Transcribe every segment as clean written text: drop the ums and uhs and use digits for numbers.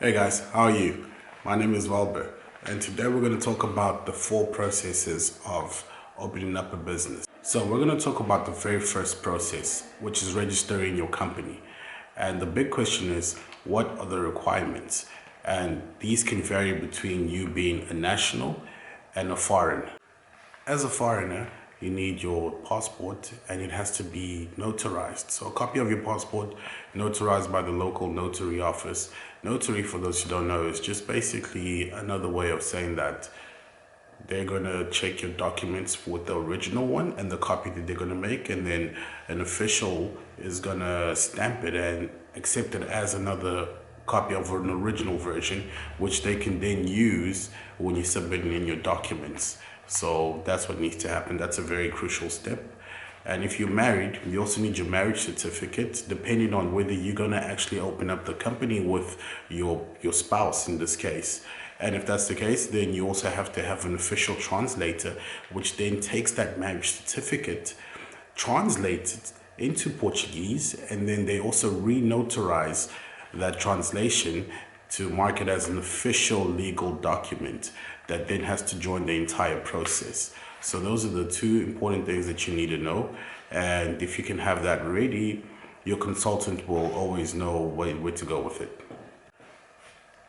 Hey guys, how are you? My name is Valber, and today we're going to talk about the 4 processes of opening up a business. So we're going to talk about the very first process, which is registering your company. And the big question is, what are the requirements? And these can vary between you being a national and a foreigner. As a foreigner, you need your passport and it has to be notarized. So a copy of your passport notarized by the local notary office. Notary, for those who don't know, is just basically another way of saying that they're going to check your documents with the original one and the copy that they're going to make, and then an official is going to stamp it and accept it as another copy of an original version, which they can then use when you're submitting in your documents. So that's what needs to happen. That's a very crucial step. And if you're married, you also need your marriage certificate, depending on whether you're going to actually open up the company with your spouse in this case. And if that's the case, then you also have to have an official translator, which then takes that marriage certificate, translates it into Portuguese, and then they also re-notarize that translation to mark it as an official legal document that then has to join the entire process. So those are the two important things that you need to know. And if you can have that ready, your consultant will always know where to go with it.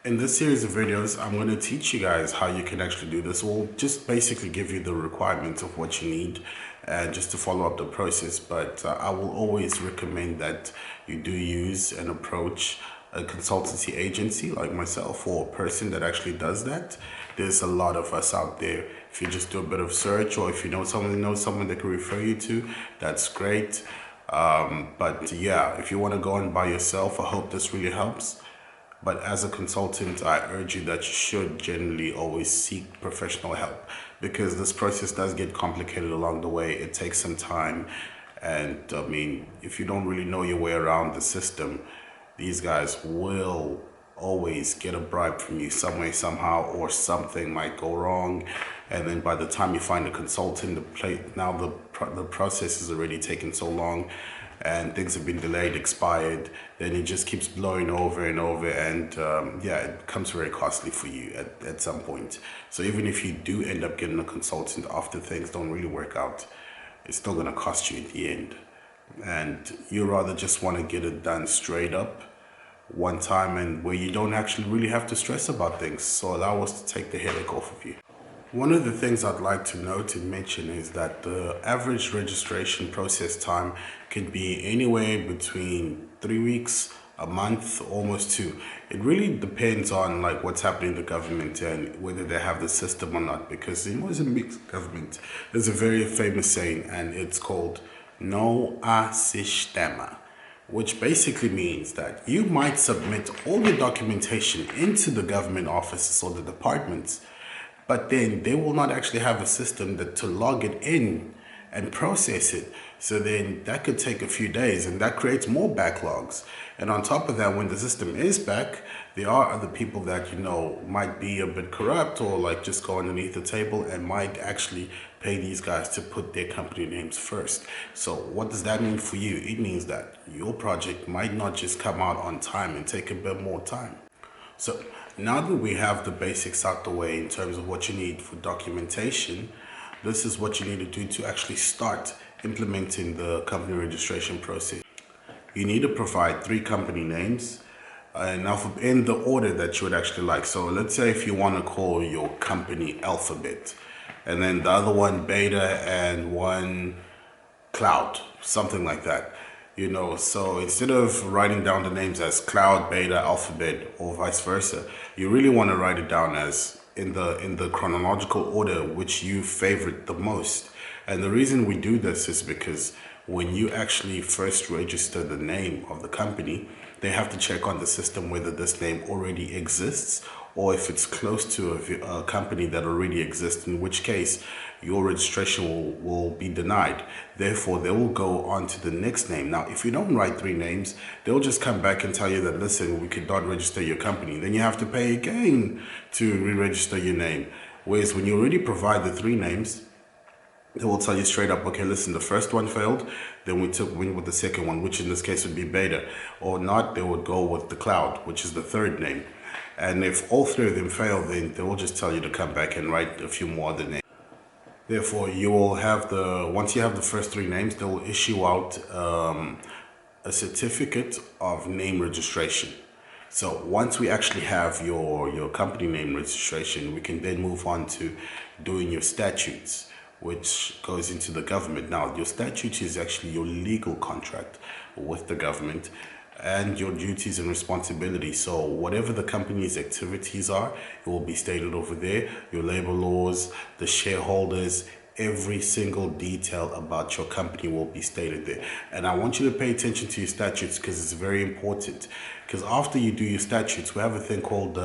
In this series of videos, I'm going to teach you guys how you can actually do this. We'll just basically give you the requirements of what you need and just to follow up the process. But I will always recommend that you do use and approach a consultancy agency like myself, or a person that actually does that. There's a lot of us out there. If you just do a bit of search, or if you know someone that can refer you to, that's great. But yeah, if you want to go on by yourself, I hope this really helps. But as a consultant, I urge you that you should generally always seek professional help, because this process does get complicated along the way. It takes some time. And I mean, if you don't really know your way around the system, these guys will always get a bribe from you some way, somehow, or something might go wrong. And then by the time you find a consultant, the process is already taken so long and things have been delayed, expired, then it just keeps blowing over and over. And yeah, it becomes very costly for you at some point. So even if you do end up getting a consultant after things don't really work out, it's still going to cost you at the end. And you rather just want to get it done straight up one time, and where you don't actually really have to stress about things. So allow us to take the headache off of you. One of the things I'd like to note and mention is that the average registration process time can be anywhere between 3 weeks, a month, almost 2. It really depends on like what's happening in the government and whether they have the system or not. Because in Mozambique government, there's a very famous saying, and it's called "No há sistema," which basically means that you might submit all your documentation into the government offices or the departments, but then they will not actually have a system to log it in and process it. So then that could take a few days, and that creates more backlogs. And on top of that, when the system is back, there are other people that, you know, might be a bit corrupt or like just go underneath the table and might actually pay these guys to put their company names first. So what does that mean for you? It means that your project might not just come out on time and take a bit more time. So now that we have the basics out the way in terms of what you need for documentation, this is what you need to do to actually start implementing the company registration process. You need to provide 3 company names, now in the order that you would actually like. So let's say if you want to call your company Alphabet, and then the other one Beta and one Cloud, something like that. You know, so instead of writing down the names as Cloud, Beta, Alphabet, or vice versa, you really want to write it down as in the chronological order which you favorite the most. And the reason we do this is because when you actually first register the name of the company, they have to check on the system whether this name already exists, or if it's close to a company that already exists, in which case your registration will be denied. Therefore, they will go on to the next name. Now, if you don't write 3 names, they'll just come back and tell you that, listen, we could not register your company. Then you have to pay again to re-register your name. Whereas when you already provide the 3 names, they will tell you straight up, okay, listen, the first one failed, then went with the second one, which in this case would be Beta. Or not, they would go with the Cloud, which is the 3rd name. And if all three of them fail, then they will just tell you to come back and write a few more other names. Therefore, you will have once you have the first three names, they will issue out a certificate of name registration. So once we actually have your company name registration, we can then move on to doing your statutes, which goes into the government. Now, your statute is actually your legal contract with the government and your duties and responsibilities. So whatever the company's activities are, it will be stated over there. Your labor laws, the shareholders, every single detail about your company will be stated there. And I want you to pay attention to your statutes because it's very important. Because after you do your statutes, we have a thing called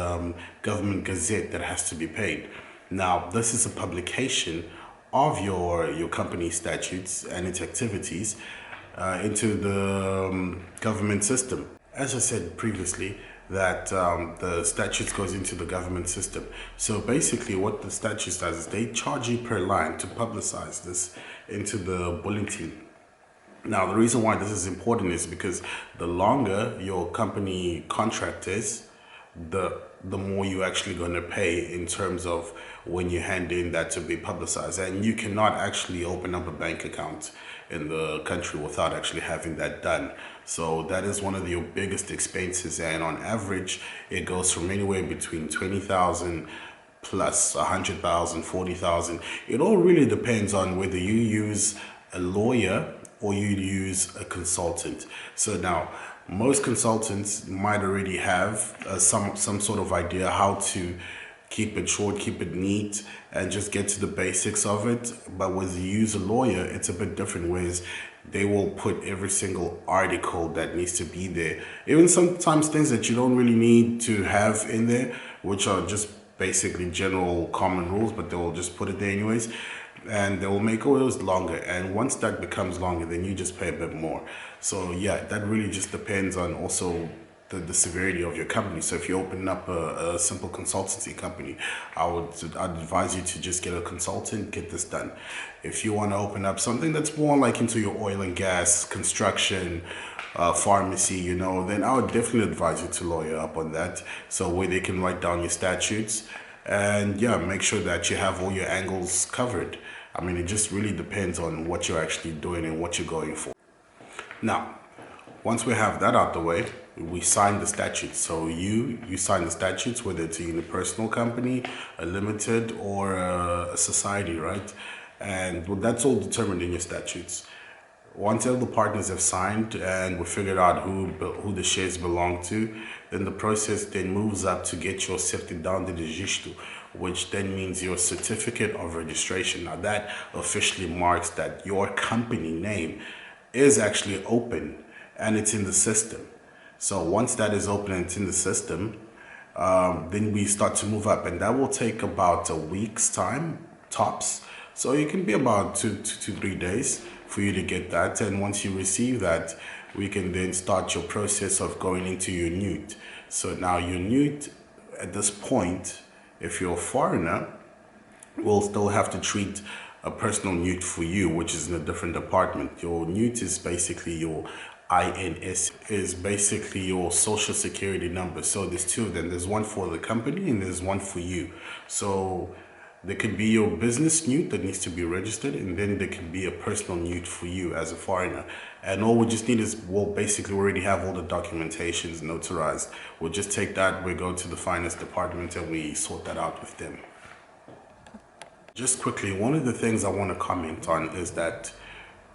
Government Gazette that has to be paid. Now, this is a publication of your company statutes and its activities into the government system. As I said previously, that the statutes goes into the government system. So basically what the statutes does is they charge you per line to publicize this into the bulletin. Now, the reason why this is important is because the longer your company contract is, the more you're actually going to pay in terms of when you hand in that to be publicized. And you cannot actually open up a bank account in the country without actually having that done. So that is one of your biggest expenses, and on average it goes from anywhere between 20,000 plus 100,000, 40,000. It all really depends on whether you use a lawyer or you use a consultant. So now, most consultants might already have some sort of idea how to keep it short, keep it neat, and just get to the basics of it. But when you use a lawyer, it's a bit different, whereas they will put every single article that needs to be there. Even sometimes things that you don't really need to have in there, which are just basically general common rules, but they will just put it there anyways. And they will make yours longer, and once that becomes longer, then you just pay a bit more. So yeah, that really just depends on also the severity of your company. So if you open up a simple consultancy company, I'd advise you to just get a consultant, get this done. If you want to open up something that's more like into your oil and gas, construction, pharmacy, then I would definitely advise you to lawyer up on that, so where they can write down your statutes and yeah, make sure that you have all your angles covered. I mean, it just really depends on what you're actually doing and what you're going for. Now, once we have that out the way, we sign the statutes. So you sign the statutes, whether it's a unipersonal company, a limited, or a society, right? And that's all determined in your statutes. Once all the partners have signed and we figured out who the shares belong to, then the process then moves up to get your certidão de registro, which then means your certificate of registration. Now that officially marks that your company name is actually open and it's in the system. So once that is open and it's in the system, then we start to move up, and that will take about a week's time tops. So it can be about 2 to 3 days for you to get that. And once you receive that, we can then start your process of going into your NUT. So now your NUT, at this point, if you're a foreigner, will still have to treat a personal NUT for you, which is in a different department. Your NUT is basically your INS, is basically your social security number. So there's two of them. There's one for the company and there's one for you. So there could be your business NUT that needs to be registered, and then there could be a personal NUT for you as a foreigner. And all we just need is, well, basically we already have all the documentations notarized. We'll just take that, we go to the finance department and we sort that out with them. Just quickly, one of the things I want to comment on is that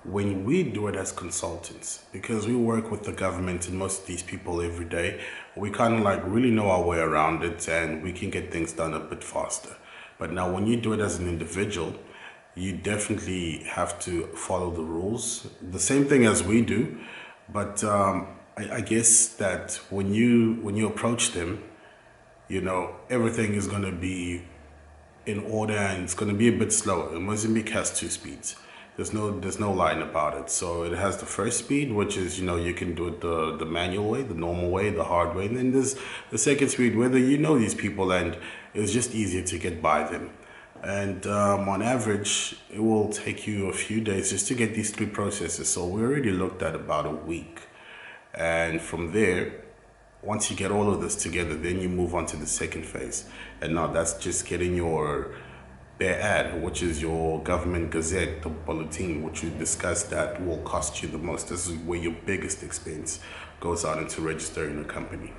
when we do it as consultants, because we work with the government and most of these people every day, we kind of like really know our way around it and we can get things done a bit faster. But now when you do it as an individual, you definitely have to follow the rules, the same thing as we do. But I guess that when you approach them, everything is going to be in order and it's going to be a bit slower. And Mozambique has 2 speeds. There's no line about it. So it has the first speed, which is, you can do it the manual way, the normal way, the hard way. And then there's the second speed, whether you know these people and it's just easier to get by them. And on average, it will take you a few days just to get these 3 processes. So we already looked at about a week. And from there, Once you get all of this together, then you move on to the second phase. And now that's just getting your bare ad, which is your government gazette, the bulletin, which we discussed that will cost you the most. This is where your biggest expense goes out into registering a company.